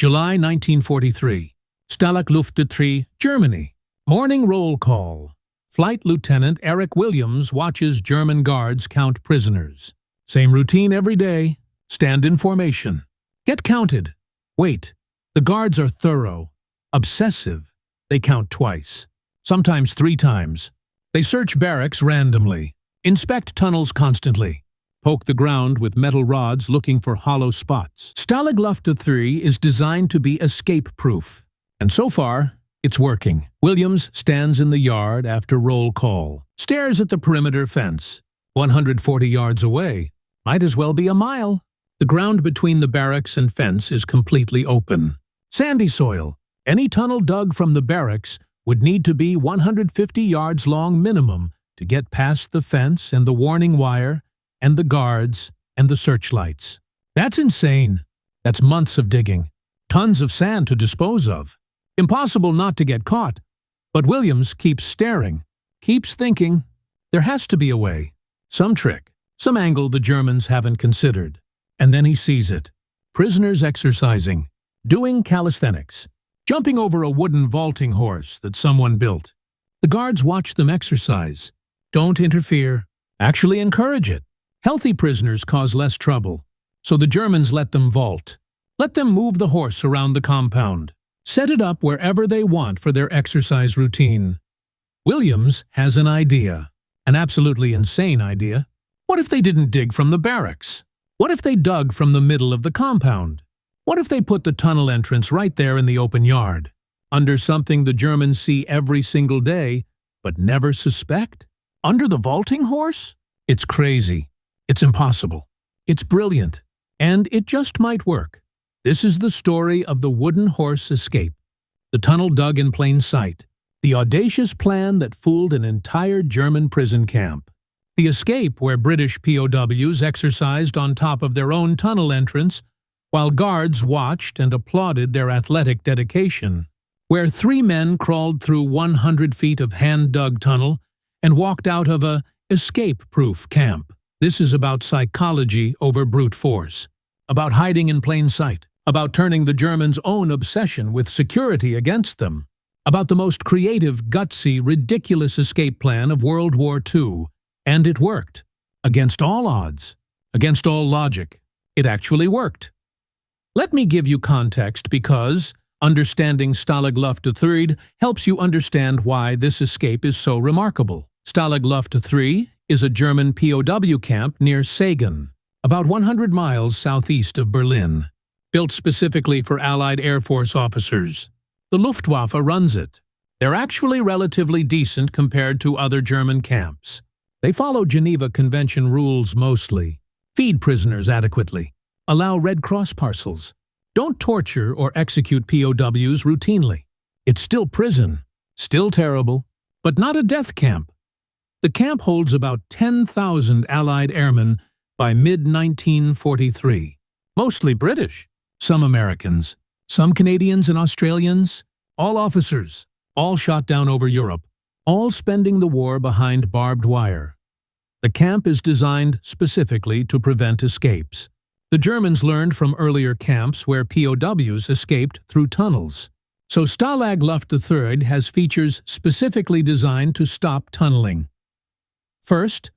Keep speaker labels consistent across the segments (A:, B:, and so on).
A: July 1943. Stalag Luft 3, Germany. Morning roll call. Flight Lieutenant Eric Williams watches German guards count prisoners. Same routine every day. Stand in formation. Get counted. Wait. The guards are thorough. Obsessive. They count twice. Sometimes 3 times. They search barracks randomly. Inspect tunnels constantly. Poke the ground with metal rods looking for hollow spots. Stalag Luft 3 is designed to be escape-proof. And so far, it's working. Williams stands in the yard after roll call. Stares at the perimeter fence. 140 yards away. Might as well be a mile. The ground between the barracks and fence is completely open. Sandy soil. Any tunnel dug from the barracks would need to be 150 yards long minimum to get past the fence and the warning wire and the guards and the searchlights. That's insane. That's months of digging. Tons of sand to dispose of. Impossible not to get caught. But Williams keeps staring, keeps thinking, there has to be a way. Some trick, some angle the Germans haven't considered. And then he sees it. Prisoners exercising, doing calisthenics, jumping over a wooden vaulting horse that someone built. The guards watch them exercise. Don't interfere. Actually encourage it. Healthy prisoners cause less trouble, so the Germans let them vault. Let them move the horse around the compound. Set it up wherever they want for their exercise routine. Williams has an idea. An absolutely insane idea. What if they didn't dig from the barracks? What if they dug from the middle of the compound? What if they put the tunnel entrance right there in the open yard, under something the Germans see every single day, but never suspect? Under the vaulting horse? It's crazy. It's impossible. It's brilliant. And it just might work. This is the story of the wooden horse escape. The tunnel dug in plain sight. The audacious plan that fooled an entire German prison camp. The escape where British POWs exercised on top of their own tunnel entrance while guards watched and applauded their athletic dedication. Where 3 men crawled through 100 feet of hand-dug tunnel and walked out of a escape-proof camp. This is about psychology over brute force. About hiding in plain sight. About turning the Germans' own obsession with security against them. About the most creative, gutsy, ridiculous escape plan of World War II. And it worked. Against all odds. Against all logic. It actually worked. Let me give you context because understanding Stalag Luft 3 helps you understand why this escape is so remarkable. Stalag Luft 3 is a German POW camp near Sagan, about 100 miles southeast of Berlin, built specifically for Allied Air Force officers. The Luftwaffe runs it. They're actually relatively decent compared to other German camps. They follow Geneva Convention rules mostly. Feed prisoners adequately. Allow Red Cross parcels. Don't torture or execute POWs routinely. It's still prison. Still terrible. But not a death camp. The camp holds about 10,000 Allied airmen by mid-1943. Mostly British. Some Americans. Some Canadians and Australians. All officers. All shot down over Europe. All spending the war behind barbed wire. The camp is designed specifically to prevent escapes. The Germans learned from earlier camps where POWs escaped through tunnels. So Stalag Luft 3 has features specifically designed to stop tunneling. First,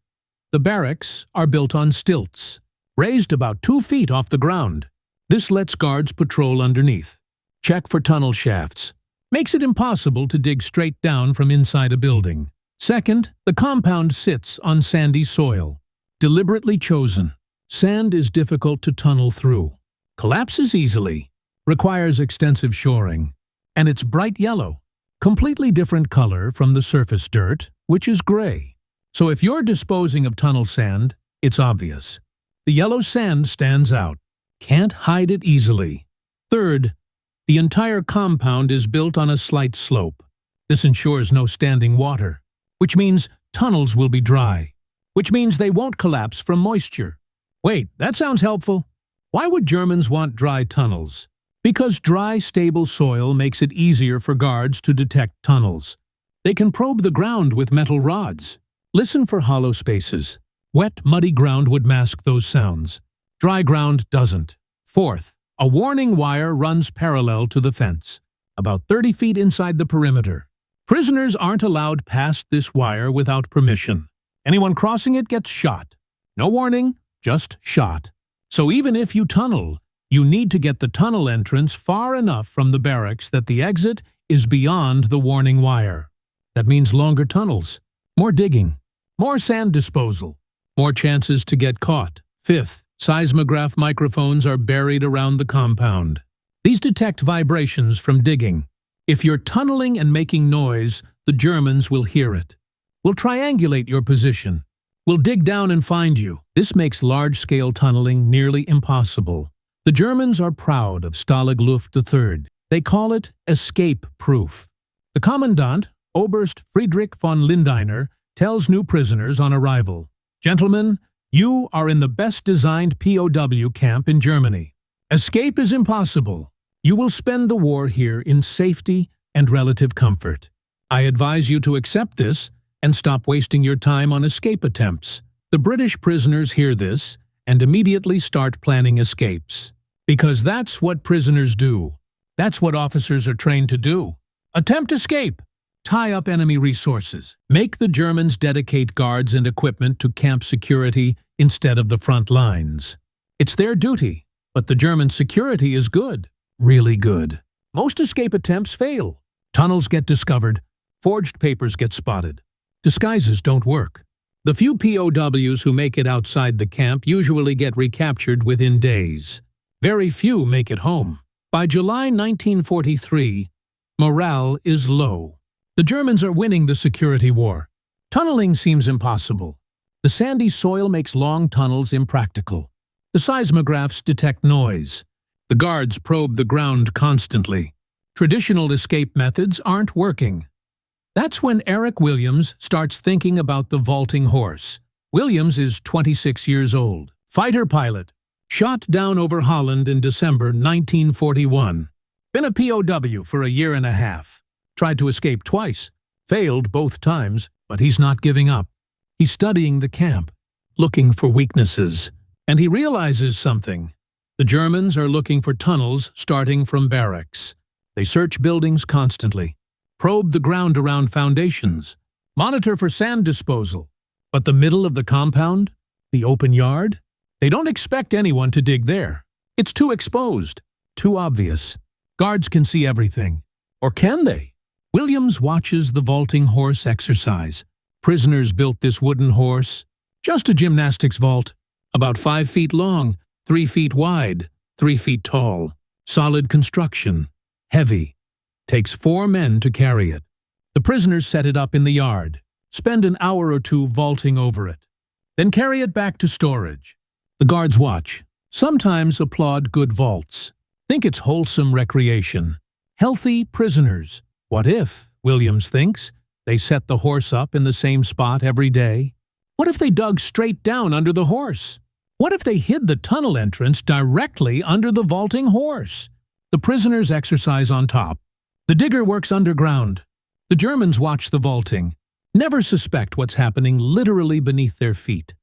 A: the barracks are built on stilts, raised about 2 feet off the ground. This lets guards patrol underneath. Check for tunnel shafts. Makes it impossible to dig straight down from inside a building. Second, the compound sits on sandy soil. Deliberately chosen. Sand is difficult to tunnel through. Collapses easily. Requires extensive shoring. And it's bright yellow. Completely different color from the surface dirt, which is gray. So if you're disposing of tunnel sand, it's obvious. The yellow sand stands out. Can't hide it easily. Third, the entire compound is built on a slight slope. This ensures no standing water, which means tunnels will be dry, which means they won't collapse from moisture. Wait, that sounds helpful. Why would Germans want dry tunnels? Because dry, stable soil makes it easier for guards to detect tunnels. They can probe the ground with metal rods. Listen for hollow spaces. Wet, muddy ground would mask those sounds. Dry ground doesn't. Fourth, A warning wire runs parallel to the fence, about 30 feet inside the perimeter. Prisoners aren't allowed past this wire without permission. Anyone crossing it gets shot. No warning, just shot. So even if you tunnel, you need to get the tunnel entrance far enough from the barracks that the exit is beyond the warning wire. That means longer tunnels, more digging, more sand disposal, more chances to get caught. Fifth, seismograph microphones are buried around the compound. These detect vibrations from digging. If you're tunneling and making noise, the Germans will hear it. We'll triangulate your position. We'll dig down and find you. This makes large-scale tunneling nearly impossible. The Germans are proud of Stalag Luft III. They call it escape-proof. The Commandant, Oberst Friedrich von Lindeiner, tells new prisoners on arrival, "Gentlemen, you are in the best-designed POW camp in Germany. Escape is impossible. You will spend the war here in safety and relative comfort. I advise you to accept this and stop wasting your time on escape attempts." The British prisoners hear this and immediately start planning escapes. Because that's what prisoners do. That's what officers are trained to do. Attempt escape. Tie up enemy resources. Make the Germans dedicate guards and equipment to camp security instead of the front lines. It's their duty, but the German security is good. Really good. Most escape attempts fail. Tunnels get discovered. Forged papers get spotted. Disguises don't work. The few POWs who make it outside the camp usually get recaptured within days. Very few make it home. By July 1943, morale is low. The Germans are winning the security war. Tunneling seems impossible. The sandy soil makes long tunnels impractical. The seismographs detect noise. The guards probe the ground constantly. Traditional escape methods aren't working. That's when Eric Williams starts thinking about the vaulting horse. Williams is 26 years old, fighter pilot, shot down over Holland in December 1941. Been a POW for a year and a half. Tried to escape twice. Failed both times, but he's not giving up. He's studying the camp, looking for weaknesses. And he realizes something. The Germans are looking for tunnels starting from barracks. They search buildings constantly, probe the ground around foundations, monitor for sand disposal. But the middle of the compound, the open yard, they don't expect anyone to dig there. It's too exposed, too obvious. Guards can see everything. Or can they? Williams watches the vaulting horse exercise. Prisoners built this wooden horse, just a gymnastics vault, about 5 feet long, 3 feet wide, 3 feet tall. Solid construction. Heavy. Takes 4 men to carry it. The prisoners set it up in the yard, spend an hour or two vaulting over it, then carry it back to storage. The guards watch, sometimes applaud good vaults. Think it's wholesome recreation. Healthy prisoners. What if, Williams thinks, they set the horse up in the same spot every day? What if they dug straight down under the horse? What if they hid the tunnel entrance directly under the vaulting horse? The prisoners exercise on top. The digger works underground. The Germans watch the vaulting, never suspect what's happening literally beneath their feet.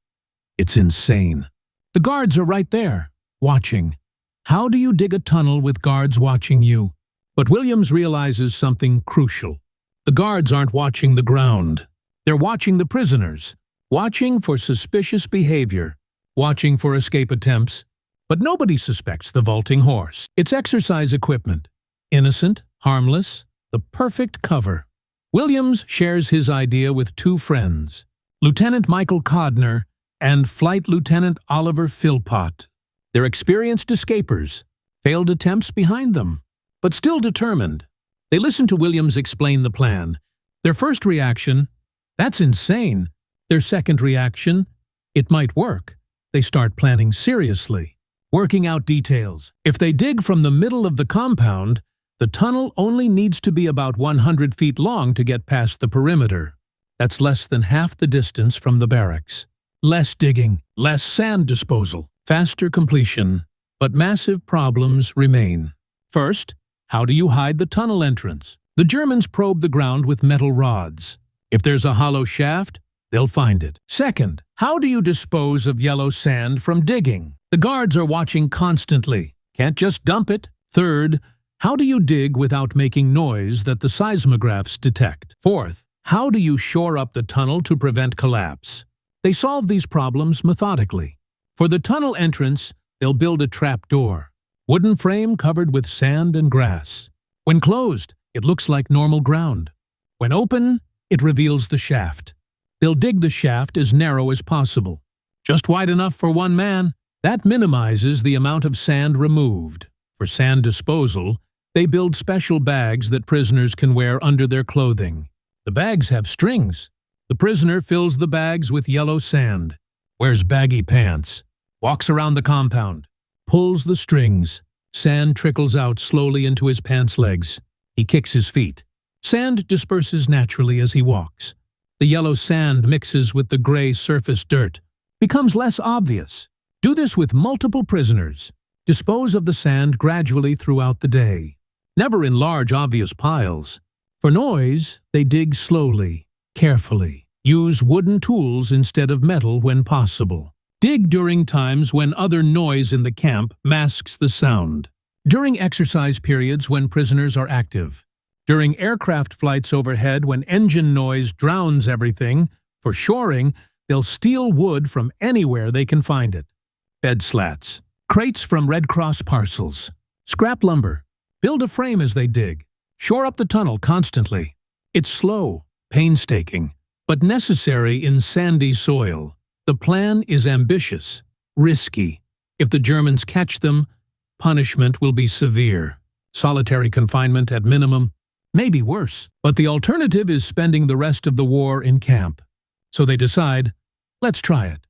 A: It's insane. The guards are right there, watching. How do you dig a tunnel with guards watching you? But Williams realizes something crucial. The guards aren't watching the ground. They're watching the prisoners, watching for suspicious behavior, watching for escape attempts. But nobody suspects the vaulting horse. It's exercise equipment. Innocent, harmless, the perfect cover. Williams shares his idea with 2 friends, Lieutenant Michael Codner and Flight Lieutenant Oliver Philpott. They're experienced escapers, failed attempts behind them, but still determined. They listen to Williams explain the plan. Their first reaction, "That's insane." Their second reaction, "It might work." They start planning seriously, working out details. If they dig from the middle of the compound, the tunnel only needs to be about 100 feet long to get past the perimeter. That's less than half the distance from the barracks. Less digging, less sand disposal, faster completion. But massive problems remain. First, how do you hide the tunnel entrance? The Germans probe the ground with metal rods. If there's a hollow shaft, they'll find it. Second, how do you dispose of yellow sand from digging? The guards are watching constantly. Can't just dump it. Third, how do you dig without making noise that the seismographs detect? Fourth, how do you shore up the tunnel to prevent collapse? They solve these problems methodically. For the tunnel entrance, they'll build a trap door, wooden frame covered with sand and grass. When closed, it looks like normal ground. When open, it reveals the shaft. They'll dig the shaft as narrow as possible, just wide enough for one man. That minimizes the amount of sand removed. For sand disposal, they build special bags that prisoners can wear under their clothing. The bags have strings. The prisoner fills the bags with yellow sand, wears baggy pants, walks around the compound, pulls the strings. Sand trickles out slowly into his pants legs. He kicks his feet. Sand disperses naturally as he walks. The yellow sand mixes with the gray surface dirt, becomes less obvious. Do this with multiple prisoners. Dispose of the sand gradually throughout the day, never in large obvious piles. For noise, they dig slowly, carefully. Use wooden tools instead of metal when possible. Dig during times when other noise in the camp masks the sound. During exercise periods when prisoners are active. During aircraft flights overhead when engine noise drowns everything. For shoring, they'll steal wood from anywhere they can find it. Bed slats, crates from Red Cross parcels, scrap lumber. Build a frame as they dig. Shore up the tunnel constantly. It's slow, painstaking, but necessary in sandy soil. The plan is ambitious, risky. If the Germans catch them, punishment will be severe. Solitary confinement at minimum, maybe worse. But the alternative is spending the rest of the war in camp. So they decide, let's try it.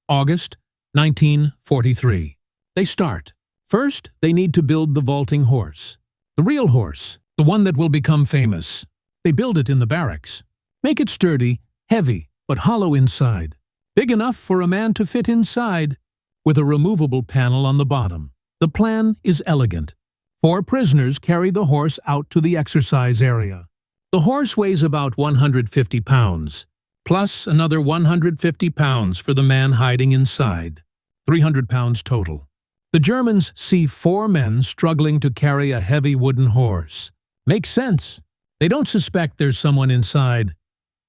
A: August 1943. They start. First, they need to build the vaulting horse. The real horse, the one that will become famous. They build it in the barracks. Make it sturdy, heavy, but hollow inside. Big enough for a man to fit inside, with a removable panel on the bottom. The plan is elegant. 4 prisoners carry the horse out to the exercise area. The horse weighs about 150 pounds, plus another 150 pounds for the man hiding inside. 300 pounds total. The Germans see 4 men struggling to carry a heavy wooden horse. Makes sense. They don't suspect there's someone inside.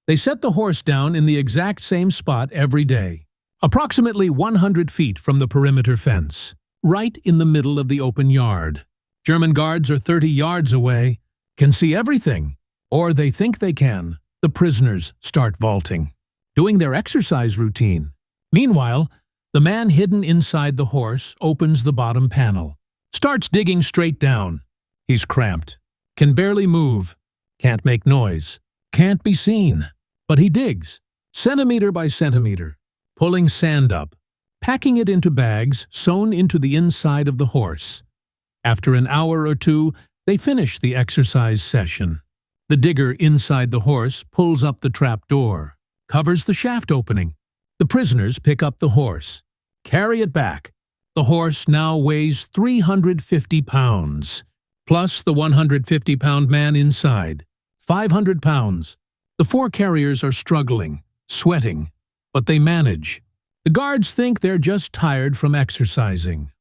A: They set the horse down in the exact same spot every day, approximately 100 feet from the perimeter fence, right in the middle of the open yard. German guards are 30 yards away, can see everything, or they think they can. The prisoners start vaulting, doing their exercise routine. Meanwhile, the man hidden inside the horse opens the bottom panel, starts digging straight down. He's cramped, can barely move, can't make noise, can't be seen. But he digs, centimeter by centimeter, pulling sand up, packing it into bags sewn into the inside of the horse. After an hour or 2, they finish the exercise session. The digger inside the horse pulls up the trap door, covers the shaft opening. The prisoners pick up the horse, carry it back. The horse now weighs 350 pounds, plus the 150-pound man inside, 500 pounds. The 4 carriers are struggling, sweating, but they manage. The guards think they're just tired from exercising.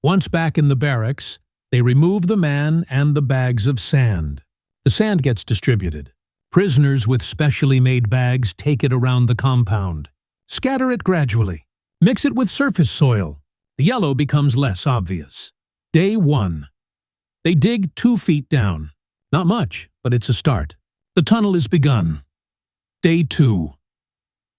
A: Once back in the barracks, they remove the man and the bags of sand. The sand gets distributed. Prisoners with specially made bags take it around the compound. Scatter it gradually. Mix it with surface soil. The yellow becomes less obvious. Day 1. They dig 2 feet down. Not much, but it's a start. The tunnel is begun. Day 2.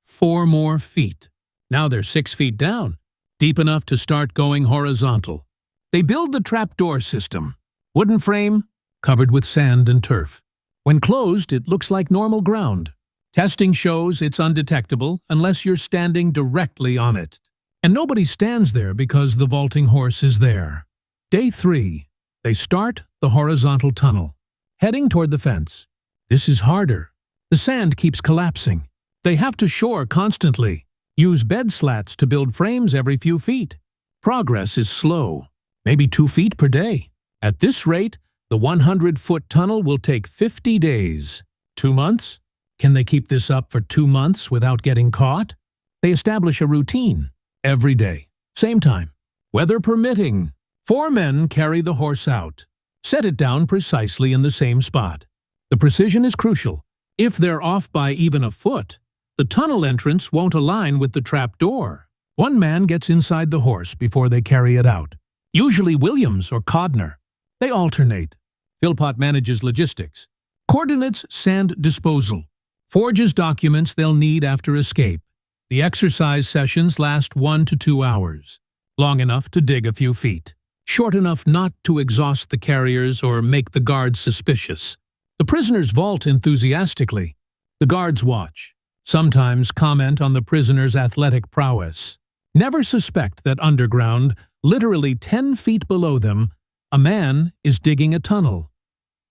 A: 4 more feet. Now they're 6 feet down, deep enough to start going horizontal. They build the trapdoor system. Wooden frame, covered with sand and turf. When closed, it looks like normal ground. Testing shows it's undetectable unless you're standing directly on it. And nobody stands there because the vaulting horse is there. Day 3. They start the horizontal tunnel, heading toward the fence. This is harder. The sand keeps collapsing. They have to shore constantly, use bed slats to build frames every few feet. Progress is slow, maybe 2 feet per day. At this rate, the 100-foot tunnel will take 50 days. 2 months? Can they keep this up for 2 months without getting caught? They establish a routine every day, same time, weather permitting. 4 men carry the horse out. Set it down precisely in the same spot. The precision is crucial. If they're off by even a foot, the tunnel entrance won't align with the trap door. 1 man gets inside the horse before they carry it out. Usually Williams or Codner. They alternate. Philpott manages logistics. Coordinates sand disposal. Forges documents they'll need after escape. The exercise sessions last 1 to 2 hours. Long enough to dig a few feet. Short enough not to exhaust the carriers or make the guards suspicious. The prisoners vault enthusiastically. The guards watch. Sometimes comment on the prisoner's athletic prowess. Never suspect that underground, literally 10 feet below them, a man is digging a tunnel.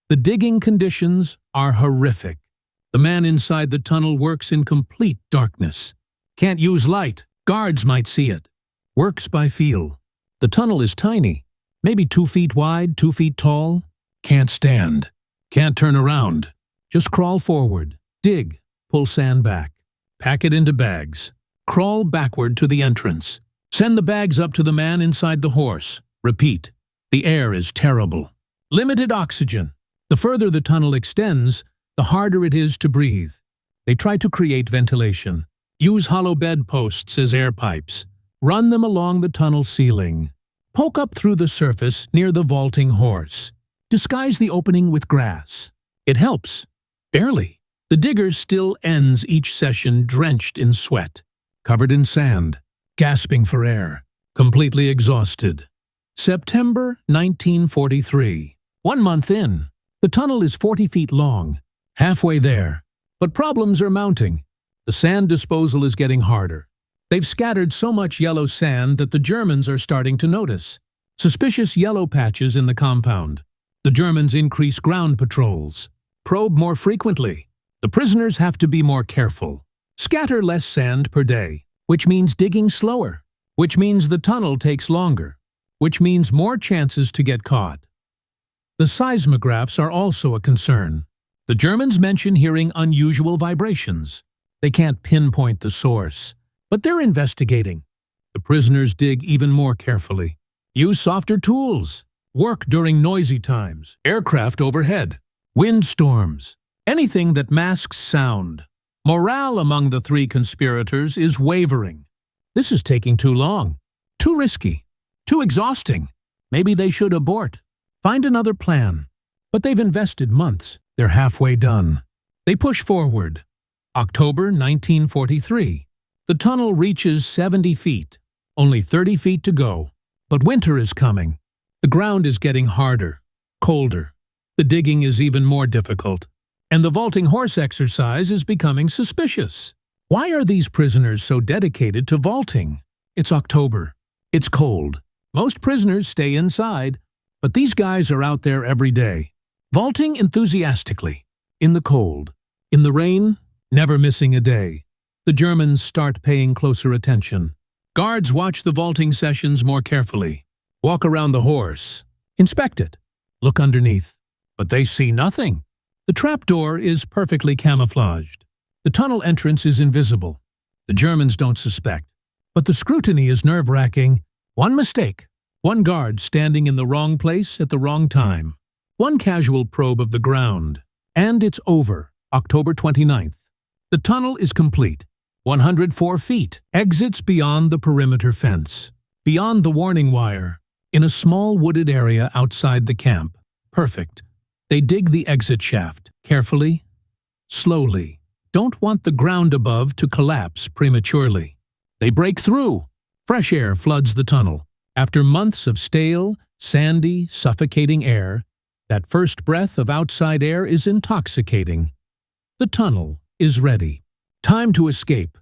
A: The digging conditions are horrific. The man inside the tunnel works in complete darkness. Can't use light. Guards might see it. Works by feel. The tunnel is tiny. Maybe 2 feet wide, 2 feet tall. Can't stand. Can't turn around. Just crawl forward. Dig. Pull sand back. Pack it into bags. Crawl backward to the entrance. Send the bags up to the man inside the horse. Repeat. The air is terrible. Limited oxygen. The further the tunnel extends, the harder it is to breathe. They try to create ventilation. Use hollow bed posts as air pipes. Run them along the tunnel ceiling. Poke up through the surface near the vaulting horse. Disguise the opening with grass. It helps. Barely. The digger still ends each session drenched in sweat, covered in sand, gasping for air, completely exhausted. September 1943. 1 month in. The tunnel is 40 feet long. Halfway there. But problems are mounting. The sand disposal is getting harder. They've scattered so much yellow sand that the Germans are starting to notice. Suspicious yellow patches in the compound. The Germans increase ground patrols. Probe more frequently. The prisoners have to be more careful. Scatter less sand per day, which means digging slower, which means the tunnel takes longer, which means more chances to get caught. The seismographs are also a concern. The Germans mention hearing unusual vibrations. They can't pinpoint the source, but they're investigating. The prisoners dig even more carefully. Use softer tools. Work during noisy times. Aircraft overhead. Windstorms. Anything that masks sound. Morale among the 3 conspirators is wavering. This is taking too long. Too risky. Too exhausting. Maybe they should abort. Find another plan. But they've invested months. They're halfway done. They push forward. October 1943. The tunnel reaches 70 feet. Only 30 feet to go. But winter is coming. The ground is getting harder, colder. The digging is even more difficult. And the vaulting horse exercise is becoming suspicious. Why are these prisoners so dedicated to vaulting? It's October. It's cold. Most prisoners stay inside, but these guys are out there every day, vaulting enthusiastically, in the cold, in the rain, never missing a day. The Germans start paying closer attention. Guards watch the vaulting sessions more carefully. Walk around the horse. Inspect it. Look underneath. But they see nothing. The trapdoor is perfectly camouflaged. The tunnel entrance is invisible. The Germans don't suspect. But the scrutiny is nerve-wracking. One mistake. One guard standing in the wrong place at the wrong time. One casual probe of the ground. And it's over. October 29th. The tunnel is complete. 104 feet. Exits beyond the perimeter fence. Beyond the warning wire. In a small wooded area outside the camp. Perfect. They dig the exit shaft. Carefully. Slowly. Don't want the ground above to collapse prematurely. They break through. Fresh air floods the tunnel. After months of stale, sandy, suffocating air, that first breath of outside air is intoxicating. The tunnel is ready. Time to escape.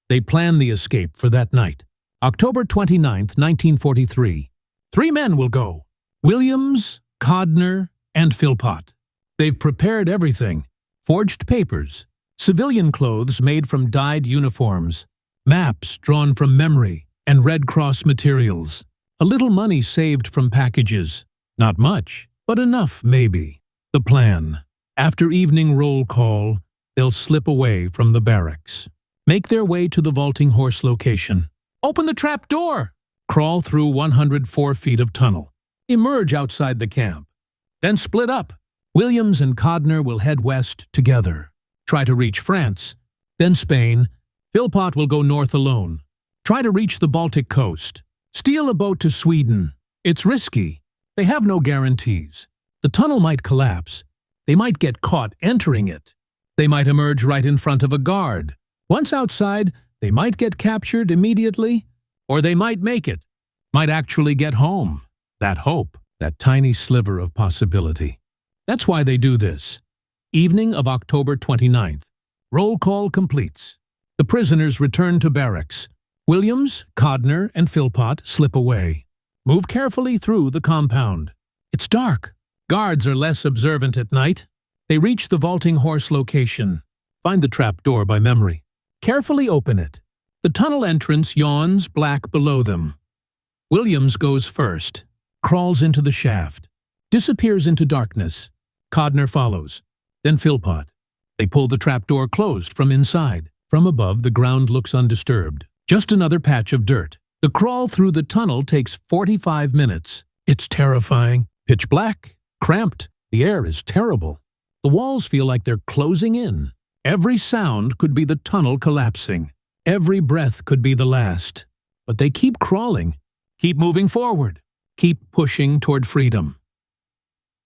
A: They plan the escape for that night. October 29th, 1943. 3 men will go. Williams, Codner, and Philpott. They've prepared everything. Forged papers, civilian clothes made from dyed uniforms, maps drawn from memory, and Red Cross materials. A little money saved from packages. Not much, but enough maybe. The plan. After evening roll call, they'll slip away from the barracks. Make their way to the vaulting horse location. Open the trap door! Crawl through 104 feet of tunnel. emerge outside the camp, then split up. Williams and Codner will head west together, try to reach France, then Spain. Philpott will go north alone, try to reach the Baltic coast, steal a boat to Sweden. It's risky. They have no guarantees. The tunnel might collapse. They might get caught entering it. They might emerge right in front of a guard. Once outside, they might get captured immediately, or they might make it, might actually get home. That hope, that tiny sliver of possibility. That's why they do this. Evening of October 29th. Roll call completes. The prisoners return to barracks. Williams, Codner, and Philpott slip away. Move carefully through the compound. It's dark. Guards are less observant at night. They reach the vaulting horse location. Find the trap door by memory. Carefully open it. The tunnel entrance yawns black below them. Williams goes first, crawls into the shaft, disappears into darkness. Codner follows, then Philpott. They pull the trap door closed from inside. From above, the ground looks undisturbed. Just another patch of dirt. The crawl through the tunnel takes 45 minutes. It's terrifying. Pitch black, cramped. The air is terrible. The walls feel like they're closing in. Every sound could be the tunnel collapsing. Every breath could be the last. But they keep crawling, keep moving forward, keep pushing toward freedom.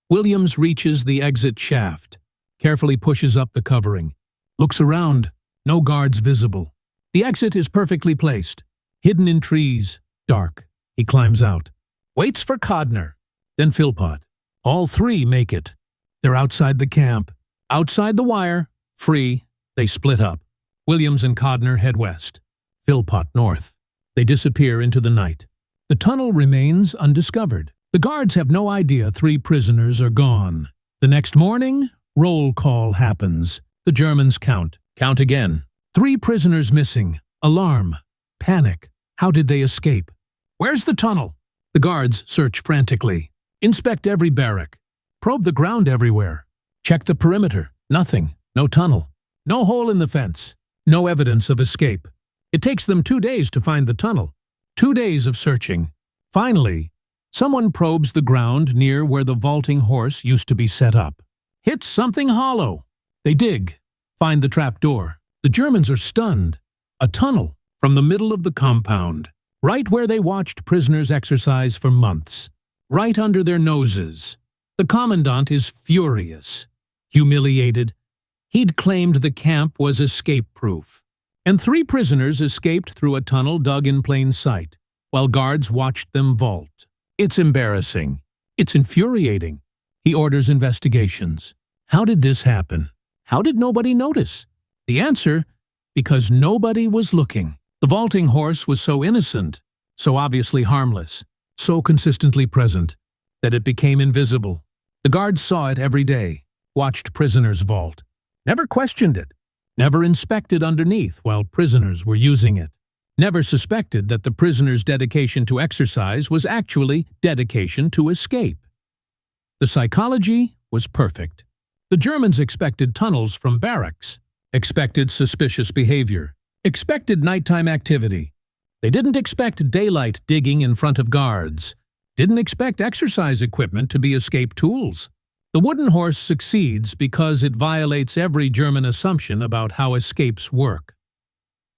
A: Williams reaches the exit shaft, carefully pushes up the covering, looks around, no guards visible. The exit is perfectly placed, hidden in trees, dark. He climbs out, waits for Codner, then Philpott. All three make it. They're outside the camp, outside the wire, free. They split up. Williams and Codner head west, Philpott north. They disappear into the night. The tunnel remains undiscovered. The guards have no idea 3 prisoners are gone. The next morning, roll call happens. The Germans count again. 3 prisoners missing. Alarm. Panic. How did they escape? Where's the tunnel? The guards search frantically. Inspect every barrack. Probe the ground everywhere. Check the perimeter. Nothing. No tunnel. No hole in the fence. No evidence of escape. It takes them 2 days to find the tunnel. 2 days of searching. Finally, someone probes the ground near where the vaulting horse used to be set up. Hits something hollow. They dig. Find the trap door. The Germans are stunned. A tunnel from the middle of the compound. Right where they watched prisoners exercise for months. Right under their noses. The commandant is furious. Humiliated. He'd claimed the camp was escape-proof, and 3 prisoners escaped through a tunnel dug in plain sight, while guards watched them vault. It's embarrassing. It's infuriating. He orders investigations. How did this happen? How did nobody notice? The answer, because nobody was looking. The vaulting horse was so innocent, so obviously harmless, so consistently present, that it became invisible. The guards saw it every day, watched prisoners vault. Never questioned it, never inspected underneath while prisoners were using it, never suspected that the prisoner's dedication to exercise was actually dedication to escape. The psychology was perfect. The Germans expected tunnels from barracks, expected suspicious behavior, expected nighttime activity. They didn't expect daylight digging in front of guards, didn't expect exercise equipment to be escape tools. The wooden horse succeeds because it violates every German assumption about how escapes work.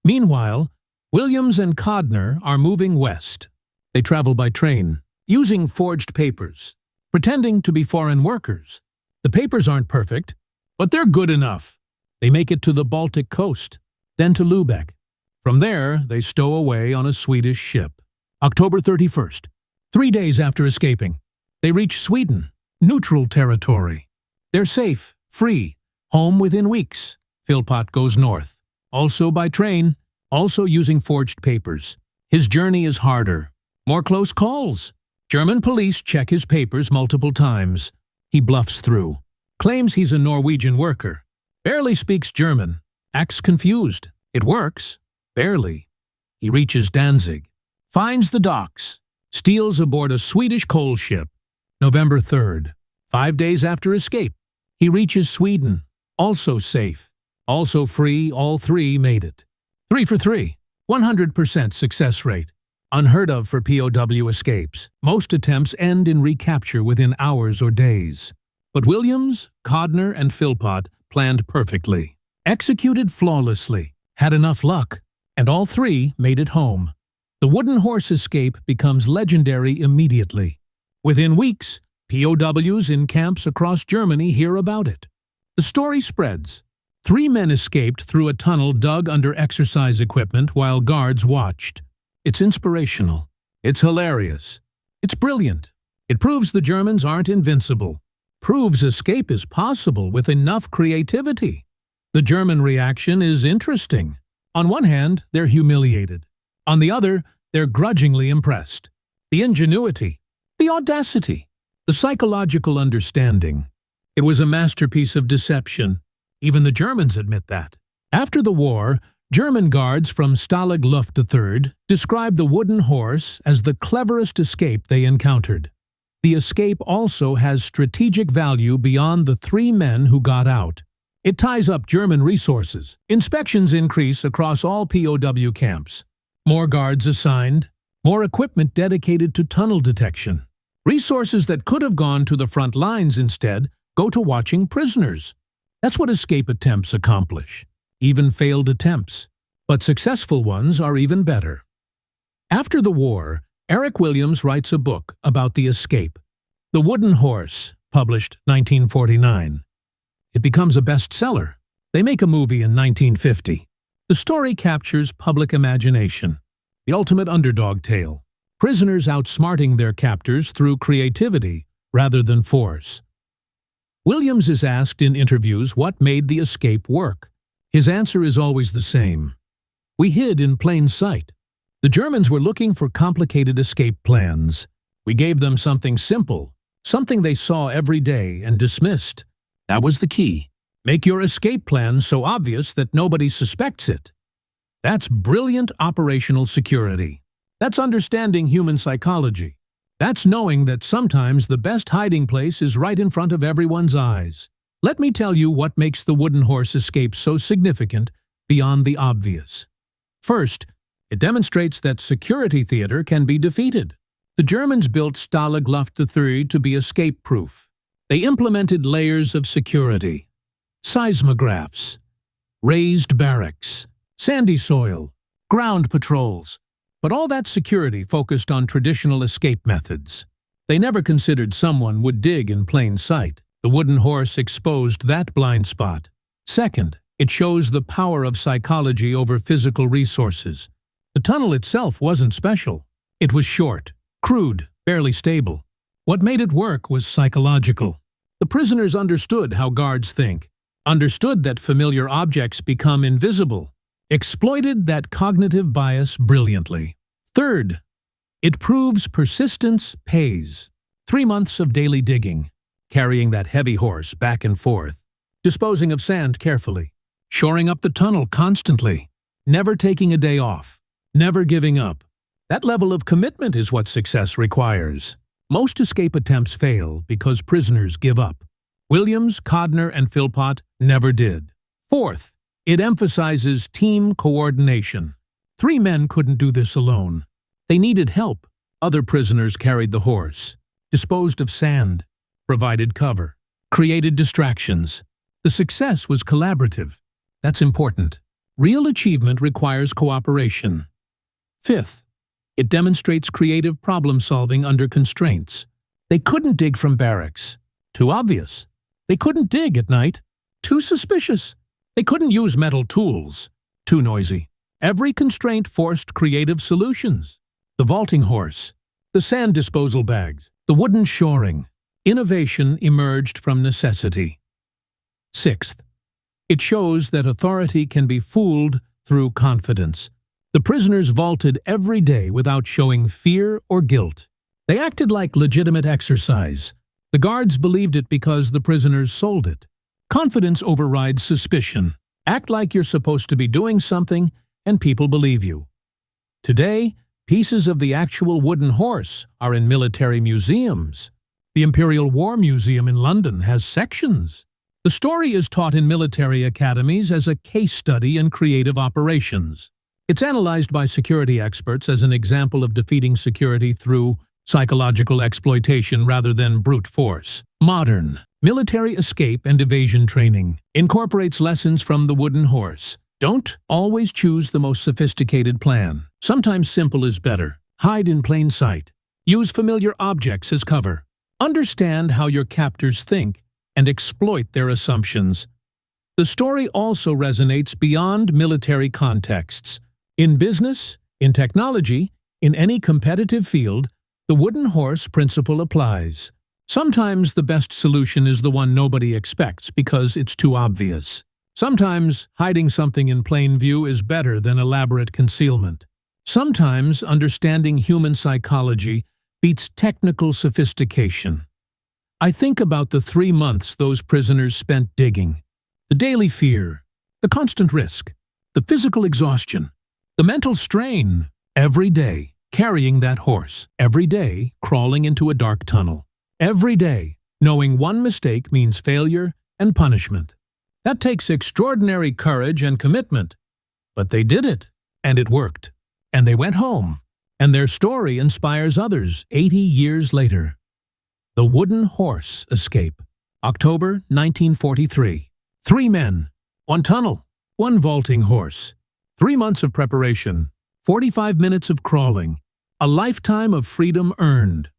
A: Meanwhile, Williams and Codner are moving west. They travel by train, using forged papers, pretending to be foreign workers. The papers aren't perfect, but they're good enough. They make it to the Baltic coast, then to Lübeck. From there, they stow away on a Swedish ship. October 31st, 3 days after escaping, they reach Sweden. Neutral territory. They're safe, free, home within weeks. Philpott goes north, also by train, also using forged papers. His journey is harder. More close calls. German police check his papers multiple times. He bluffs through. Claims he's a Norwegian worker. Barely speaks German. Acts confused. It works. Barely. He reaches Danzig. Finds the docks. Steals aboard a Swedish coal ship. November 3rd, 5 days after escape, he reaches Sweden, also safe, also free. All 3 made it. 3 for 3, 100% success rate. Unheard of for POW escapes. Most attempts end in recapture within hours or days. But Williams, Codner, and Philpott planned perfectly, executed flawlessly, had enough luck, and all three made it home. The wooden horse escape becomes legendary immediately. Within weeks, POWs in camps across Germany hear about it. The story spreads. 3 men escaped through a tunnel dug under exercise equipment while guards watched. It's inspirational. It's hilarious. It's brilliant. It proves the Germans aren't invincible. Proves escape is possible with enough creativity. The German reaction is interesting. On one hand, they're humiliated. On the other, they're grudgingly impressed. The ingenuity, the audacity, the psychological understanding. It was a masterpiece of deception. Even the Germans admit that. After the war, German guards from Stalag Luft III described the wooden horse as the cleverest escape they encountered. The escape also has strategic value beyond the 3 men who got out. It ties up German resources. Inspections increase across all POW camps. More guards assigned, more equipment dedicated to tunnel detection. Resources that could have gone to the front lines instead go to watching prisoners. That's what escape attempts accomplish. Even failed attempts. But successful ones are even better. After the war, Eric Williams writes a book about the escape. The Wooden Horse, published 1949. It becomes a bestseller. They make a movie in 1950. The story captures public imagination. The ultimate underdog tale. Prisoners outsmarting their captors through creativity rather than force. Williams is asked in interviews what made the escape work. His answer is always the same. We hid in plain sight. The Germans were looking for complicated escape plans. We gave them something simple, something they saw every day and dismissed. That was the key. Make your escape plan so obvious that nobody suspects it. That's brilliant operational security. That's understanding human psychology. That's knowing that sometimes the best hiding place is right in front of everyone's eyes. Let me tell you what makes the wooden horse escape so significant beyond the obvious. First, it demonstrates that security theater can be defeated. The Germans built Stalag Luft III to be escape-proof. They implemented layers of security. Seismographs, raised barracks, sandy soil, ground patrols. But all that security focused on traditional escape methods. They never considered someone would dig in plain sight. The wooden horse exposed that blind spot. Second, it shows the power of psychology over physical resources. The tunnel itself wasn't special. It was short, crude, barely stable. What made it work was psychological. The prisoners understood how guards think, understood that familiar objects become invisible, exploited that cognitive bias brilliantly. Third, it proves persistence pays. 3 months of daily digging, carrying that heavy horse back and forth, disposing of sand carefully, shoring up the tunnel constantly, never taking a day off, never giving up. That level of commitment is what success requires. Most escape attempts fail because prisoners give up. Williams, Codner, and Philpott never did. Fourth, it emphasizes team coordination. 3 men couldn't do this alone. They needed help. Other prisoners carried the horse, disposed of sand, provided cover, created distractions. The success was collaborative. That's important. Real achievement requires cooperation. Fifth, it demonstrates creative problem-solving under constraints. They couldn't dig from barracks. Too obvious. They couldn't dig at night. Too suspicious. They couldn't use metal tools. Too noisy. Every constraint forced creative solutions. The vaulting horse, the sand disposal bags, the wooden shoring. Innovation emerged from necessity. Sixth, it shows that authority can be fooled through confidence. The prisoners vaulted every day without showing fear or guilt. They acted like legitimate exercise. The guards believed it because the prisoners sold it. Confidence overrides suspicion. Act like you're supposed to be doing something, and people believe you. Today, pieces of the actual wooden horse are in military museums. The Imperial War Museum in London has sections. The story is taught in military academies as a case study in creative operations. It's analyzed by security experts as an example of defeating security through psychological exploitation rather than brute force. Modern military escape and evasion training incorporates lessons from the wooden horse. Don't always choose the most sophisticated plan. Sometimes simple is better. Hide in plain sight. Use familiar objects as cover. Understand how your captors think and exploit their assumptions. The story also resonates beyond military contexts. In business, in technology, in any competitive field, the wooden horse principle applies. Sometimes the best solution is the one nobody expects because it's too obvious. Sometimes hiding something in plain view is better than elaborate concealment. Sometimes understanding human psychology beats technical sophistication. I think about the 3 months those prisoners spent digging. The daily fear, the constant risk, the physical exhaustion, the mental strain, every day carrying that horse, every day crawling into a dark tunnel, every day knowing one mistake means failure and punishment. That takes extraordinary courage and commitment. But they did it, and it worked. And they went home, and their story inspires others 80 years later. The Wooden Horse Escape, October 1943. 3 men, 1 tunnel, 1 vaulting horse, 3 months of preparation, 45 minutes of crawling, a lifetime of freedom earned.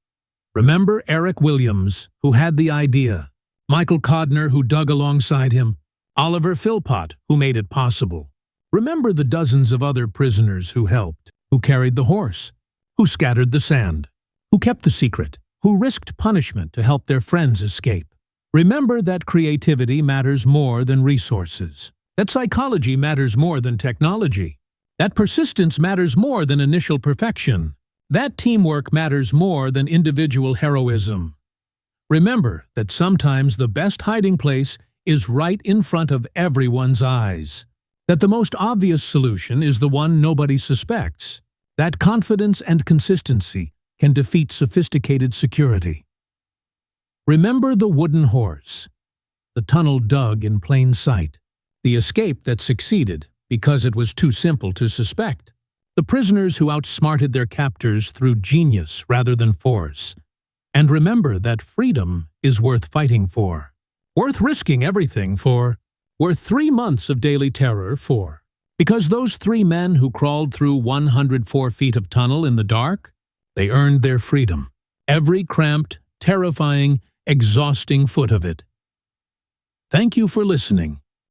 A: Remember Eric Williams, who had the idea, Michael Codner, who dug alongside him, Oliver Philpott, who made it possible. Remember the dozens of other prisoners who helped, who carried the horse, who scattered the sand, who kept the secret, who risked punishment to help their friends escape. Remember that creativity matters more than resources, that psychology matters more than technology, that persistence matters more than initial perfection, that teamwork matters more than individual heroism. Remember that sometimes the best hiding place is right in front of everyone's eyes, that the most obvious solution is the one nobody suspects, that confidence and consistency can defeat sophisticated security. Remember the wooden horse, the tunnel dug in plain sight, the escape that succeeded because it was too simple to suspect, the prisoners who outsmarted their captors through genius rather than force. And remember that freedom is worth fighting for, worth risking everything for, worth 3 months of daily terror for. Because those 3 men who crawled through 104 feet of tunnel in the dark, they earned their freedom, every cramped, terrifying, exhausting foot of it. Thank you for listening.